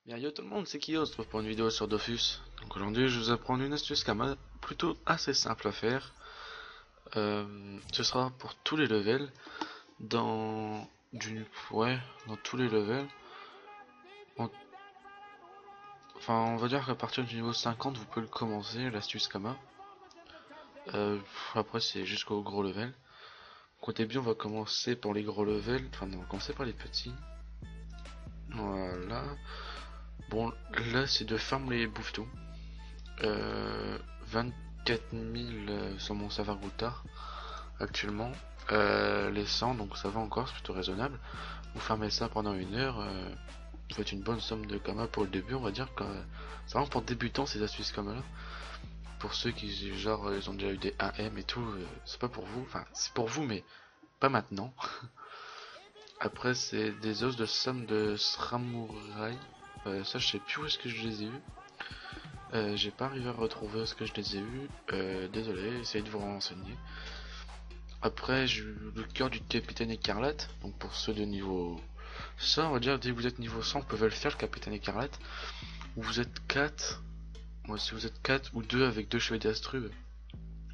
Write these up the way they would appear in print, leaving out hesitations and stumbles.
Bien yo tout le monde, c'est Kyo, on se retrouve pour une vidéo sur Dofus. Donc aujourd'hui je vais vous apprendre une astuce Kama plutôt assez simple à faire. Ce sera pour tous les levels, dans du ouais, dans tous les levels. En- Enfin on va dire qu'à partir du niveau 50 vous pouvez le commencer, l'astuce Kama. Après c'est jusqu'au gros level. Donc au début on va commencer par les gros levels, enfin non, on va commencer par les petits. Voilà. Bon là c'est de farm les bouffetous. 24 000 sur mon serveur Goutard actuellement. Les 100, donc ça va encore, c'est plutôt raisonnable. Vous farmez ça pendant une heure, vous faites une bonne somme de Kama pour le début, on va dire que c'est vraiment pour débutants ces astuces Kama là. Pour ceux qui, genre, ils ont déjà eu des 1M et tout, c'est pas pour vous, enfin c'est pour vous, mais pas maintenant. Après, c'est des os de somme de Samurai. Ça, je sais plus où est-ce que je les ai eus. J'ai pas arrivé à retrouver ce que je les ai eus. Désolé, essayez de vous renseigner. Après, j'ai eu le cœur du capitaine écarlate. Donc pour ceux de niveau 100, on va dire dès que vous êtes niveau 100, vous pouvez le faire le capitaine écarlate. Ou vous êtes 4. Moi, si vous êtes 4 ou 2 avec 2 chevaliers d'Astrub,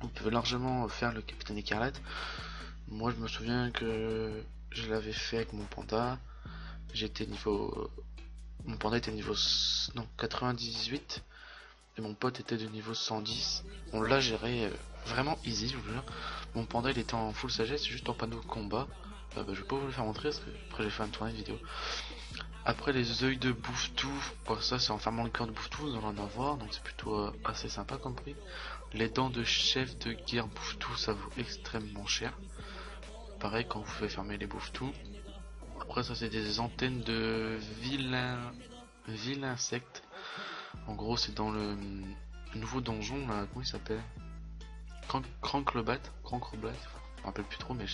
vous pouvez largement faire le capitaine écarlate. Moi, je me souviens que je l'avais fait avec mon panda. J'étais niveau. Mon panda était niveau non, 98. Et mon pote était de niveau 110. On l'a géré vraiment easy, je vous jure. Mon panda il était en full sagesse, juste en panneau de combat. Je vais pas vous le faire montrer parce que après j'ai fait un tournée vidéo. Après les œils de bouffe-tout, bon, ça c'est en fermant le cœur de bouffe-tout, vous allez en avoir, donc c'est plutôt assez sympa comme prix. Les dents de chef de guerre bouffe-tout, ça vaut extrêmement cher. Pareil quand vous pouvez fermer les bouffe-tout. Après ça c'est des antennes de vilains insectes. En gros c'est dans le nouveau donjon là, comment il s'appelle? Cranklobat, Crankrobat, je me rappelle plus trop, mais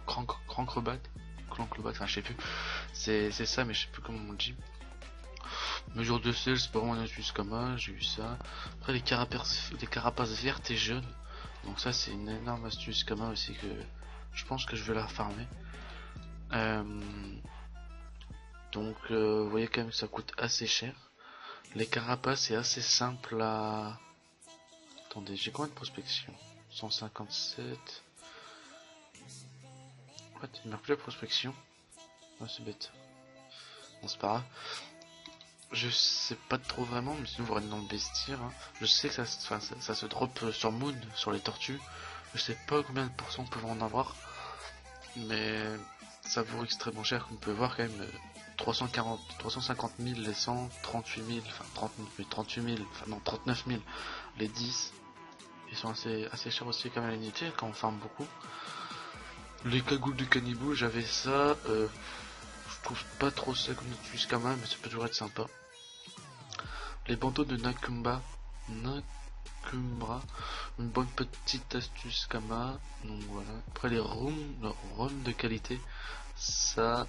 Crankrobat, enfin je sais plus. C'est ça, mais je sais plus comment on le dit. Mesure de sel, c'est pas vraiment un astuce comme j'ai eu ça. Après les carapaces vertes et jaunes. Donc ça c'est une énorme astuce comme aussi que je pense que je vais la farmer. Euh, vous voyez quand même que ça coûte assez cher. Les carapaces c'est assez simple à... Attendez, j'ai combien de prospection? 157. What? Il marque plus la prospection. Oh, c'est bête. Bon, c'est pas grave. Je sais pas trop vraiment, mais sinon vous regardez dans le bestiaire. Hein. Je sais que ça se drop sur Moon, sur les tortues. Je sais pas combien de pourcents on peut en avoir. Mais ça vaut extrêmement cher, comme vous pouvez voir quand même. 350 000 les 100, 38 000, enfin 30 000, 38 000, enfin non 39 000 les 10. Ils sont assez chers aussi quand même à l'unité quand on farme beaucoup. Les cagoules de cannibou, j'avais ça. Je trouve pas trop ça comme utilise quand même, mais ça peut toujours être sympa. Les bandeaux de Nakumbra, une bonne petite astuce Kama. Donc voilà. Après les rhum de qualité, ça,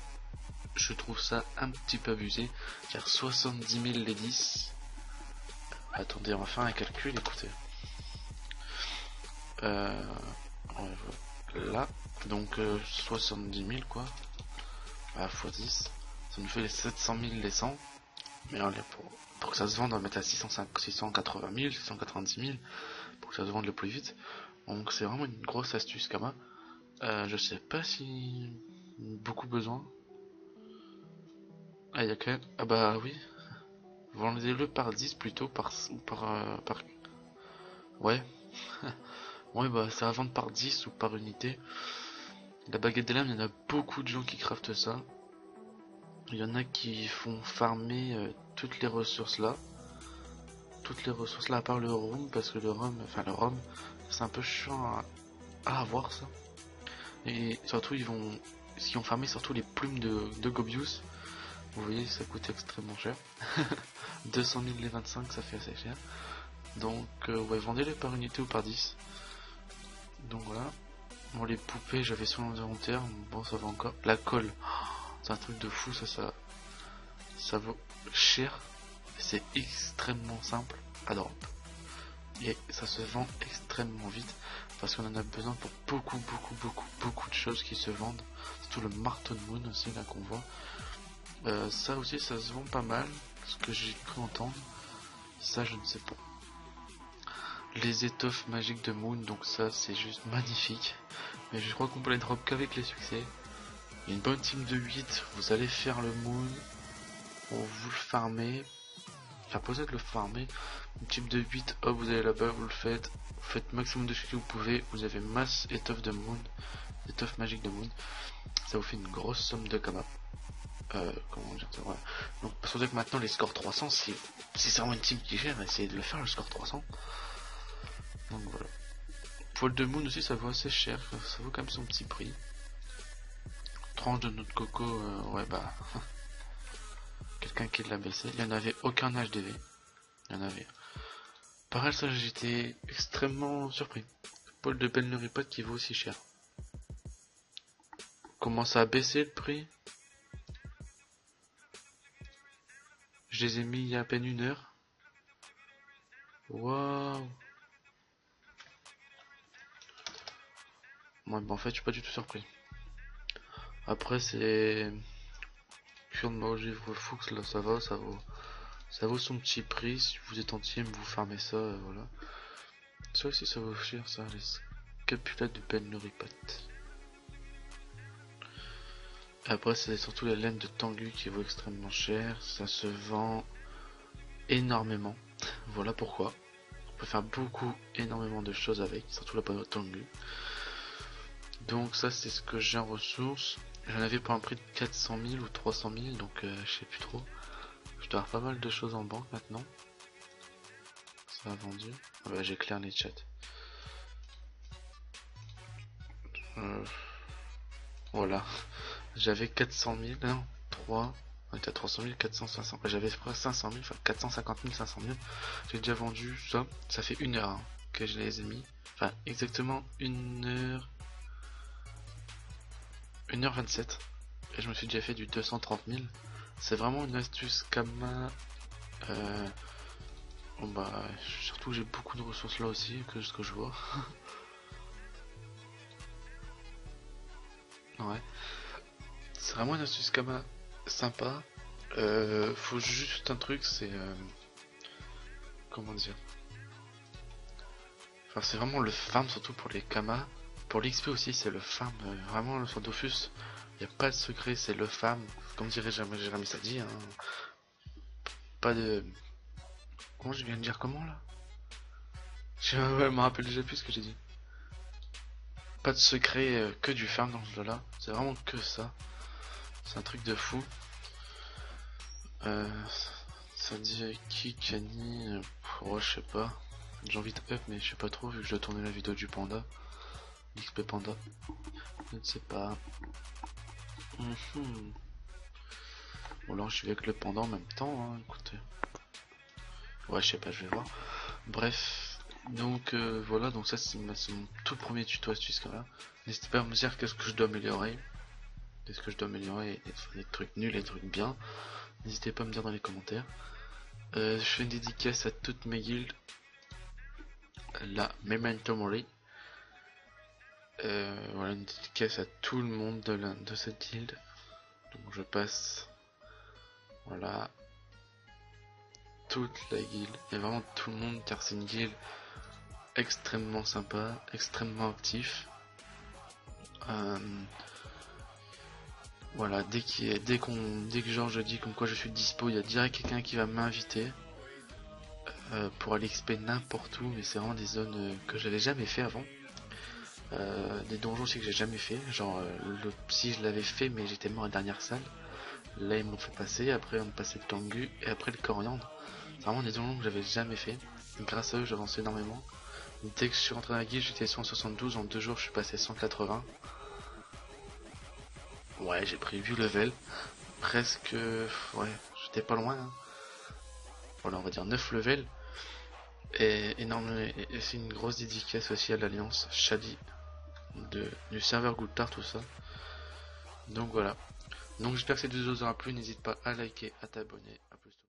je trouve ça un petit peu abusé. Car 70 000 les 10. Attendez, on va faire un calcul, écoutez. Là, donc 70 000 quoi. X 10. Ça nous fait les 700 000 les 100. Mais là, pour que ça se vende, on va mettre à 680 000, 690 000 pour que ça se vende le plus vite. Donc c'est vraiment une grosse astuce Kama. Je sais pas si beaucoup besoin. Ah, il y a quand même. Ah bah oui. Vendez-le par 10 plutôt, par... Ouais. Ouais, bah ça va vendre par 10 ou par unité. La baguette des lames, il y en a beaucoup de gens qui craftent ça. Il y en a qui font farmer toutes les ressources là. Toutes les ressources là à part le rhum, parce que le rhum, c'est un peu chiant à avoir ça. Et surtout ils ont farmé surtout les plumes de Gobius. Vous voyez, ça coûte extrêmement cher. 200 000 les 25, ça fait assez cher. Donc ouais, vendez-les par unité ou par 10. Donc voilà. Bon, les poupées, j'avais sur l'inventaire, bon ça va encore. La colle, c'est un truc de fou, ça vaut cher. C'est extrêmement simple à drop. Et ça se vend extrêmement vite parce qu'on en a besoin pour beaucoup de choses qui se vendent. Surtout le marteau de moon aussi là qu'on voit. Ça aussi ça se vend pas mal. ce que j'ai cru entendre. Ça, je ne sais pas. Les étoffes magiques de Moon, donc ça, c'est juste magnifique. Mais je crois qu'on peut les drop qu'avec les succès. Il y a une bonne team de 8, vous allez faire le Moon. Vous le farmez. Enfin, peut-être le farmer. Une team de 8, hop, vous allez là-bas, vous le faites. Vous faites maximum de ce que vous pouvez. Vous avez masse étoffe de Moon. Étoffe magique de Moon. Ça vous fait une grosse somme de kama. Comment dire ça, ouais. Donc, parce que maintenant, les scores 300, si c'est vraiment une team qui gère, essayez de le faire, le score 300. Donc voilà. Poil de Moon aussi, ça vaut assez cher. Ça vaut quand même son petit prix. Tranche de noix de coco, ouais, bah. Quelqu'un qui l'a baissé. Il n'y en avait aucun HDV. Il y en avait. Pareil, ça, j'étais extrêmement surpris. Poil de Benlery Pot qui vaut aussi cher. Commence à baisser le prix. Je les ai mis il y a à peine 1 heure. Waouh. Moi, bah, en fait, je suis pas du tout surpris. Après, c'est cure de Maugivre Fuchs, là, ça va, ça vaut son petit prix. Si vous êtes en team, vous farmez ça, voilà. Ça aussi, ça vaut cher, ça, les capulas de Benlery Pot. Après, c'est surtout la laine de Tengu qui vaut extrêmement cher. Ça se vend énormément. Voilà pourquoi. On peut faire énormément de choses avec, surtout la peau de Tengu. Donc ça, c'est ce que j'ai en ressources. J'en avais pour un prix de 400 000 ou 300 000, donc je sais plus trop. Je dois avoir pas mal de choses en banque maintenant. Ça a vendu. Ah bah, j'éclaire les chats. Voilà. J'avais 400 000, non, 3. On était à 300 000, 400, 500. J'avais presque 500 000, enfin 450 000, 500 000. J'ai déjà vendu ça. Ça fait 1 heure hein, que je les ai mis. Enfin, exactement 1 heure. 1h27. Et je me suis déjà fait du 230 000. C'est vraiment une astuce Kama. Bon bah, surtout j'ai beaucoup de ressources là aussi, que ce que je vois. Ouais. C'est vraiment une astuce Kama sympa. Faut juste un truc, c'est comment dire. Enfin, c'est vraiment le farm surtout pour les Kama. Pour l'XP aussi, c'est le farm. Vraiment, sur Dofus, il n'y a pas de secret, c'est le farm. Comme dirait Jérémy Sadi. Hein. Pas de. Comment je viens de dire comment là? Je me rappelle déjà plus ce que j'ai dit. Pas de secret, que du farm dans ce jeu là. C'est vraiment que ça. C'est un truc de fou. Ça dit qui, Kani, oh, je sais pas. J'ai envie de up, mais je sais pas trop vu que je dois tourner la vidéo du panda. XP panda. Je ne sais pas. Bon là je suis avec le panda en même temps, hein, écoutez. Ouais je sais pas, je vais voir. Bref, donc voilà, donc ça c'est mon tout premier tuto astuce quand même. N'hésitez pas à me dire qu'est-ce que je dois améliorer. Qu'est-ce que je dois améliorer, des trucs nuls et des trucs bien. N'hésitez pas à me dire dans les commentaires. Je fais une dédicace à toutes mes guildes. La Memento Mori. Voilà, une dédicace à tout le monde de cette guilde. Donc je passe. Voilà. Toute la guilde. Et vraiment tout le monde, car c'est une guilde extrêmement sympa, extrêmement actif. Voilà, dès que genre je dis comme quoi je suis dispo, il y a direct quelqu'un qui va m'inviter pour aller XP n'importe où, mais c'est vraiment des zones que j'avais jamais fait avant. Des donjons aussi que j'ai jamais fait, genre le psy je l'avais fait mais j'étais mort à la dernière salle. Là ils m'ont fait passer, après on me passait le Tengu et après le Coriandre. C'est vraiment des donjons que j'avais jamais fait. Et grâce à eux j'avance énormément. Dès que je suis rentré dans la guilde j'étais 172, en 2 jours je suis passé 180. Ouais j'ai pris 8 levels. Presque, ouais j'étais pas loin. Hein. Voilà on va dire 9 levels. Et énorme, et c'est une grosse dédicace aussi à l'alliance Shadi du serveur Goultard, tout ça. Donc voilà. Donc j'espère que cette vidéo vous aura plu, n'hésite pas à liker, à t'abonner.